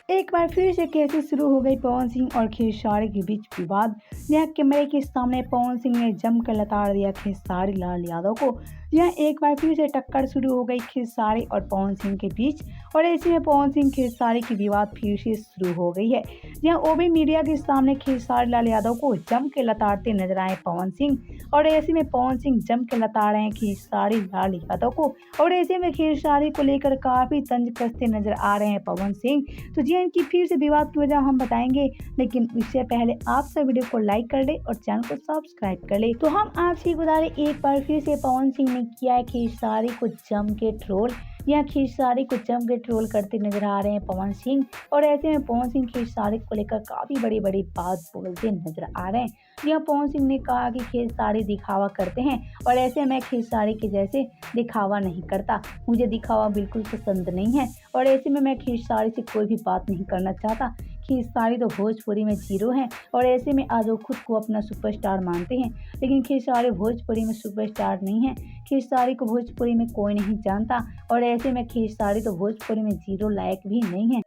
एक बार फिर से कैसे शुरू हो गई पवन सिंह और खेसारी के बीच विवाद। यह कैमरे के सामने पवन सिंह ने जमकर लताड़ दिया खेसारी लाल यादव को। यह एक बार फिर से टक्कर शुरू हो गई खेसारी और पवन सिंह के बीच और ऐसे में पवन सिंह खेसारी की विवाद फिर से शुरू हो गई है। यह वो भी मीडिया के सामने खेसारी लाल यादव को जम के लताड़ते नजर आए पवन सिंह और ऐसे में पवन सिंह जम के लताड़ रहे हैं खेसारी लाल यादव को और ऐसे में खेसारी को लेकर काफी तंज कसते नजर आ रहे हैं पवन सिंह। तो जी इनकी फिर से विवाद की वजह हम बताएंगे, लेकिन इससे पहले आप सब वीडियो को लाइक कर ले और चैनल को सब्सक्राइब कर ले। तो हम आपसे बता रहे एक बार फिर से पवन सिंह ने किया है खेसारी को जम के ट्रोल। यह खेसारी को जम के ट्रोल करते नजर आ रहे हैं पवन सिंह और ऐसे में पवन सिंह खेसारी को लेकर काफी बड़ी बड़ी बात बोलते नजर आ रहे हैं। यह पवन सिंह ने कहा कि खेसारी दिखावा करते हैं और ऐसे में खेसारी के जैसे दिखावा नहीं करता, मुझे दिखावा बिल्कुल पसंद नहीं है और ऐसे में मैं खेसारी से कोई भी बात नहीं करना चाहता। खेसारी तो भोजपुरी में जीरो हैं और ऐसे में आज वो खुद को अपना सुपरस्टार मानते हैं, लेकिन खेसारी भोजपुरी में सुपरस्टार नहीं है। खेसारी को भोजपुरी में कोई नहीं जानता और ऐसे में खेसारी तो भोजपुरी में जीरो लायक भी नहीं है।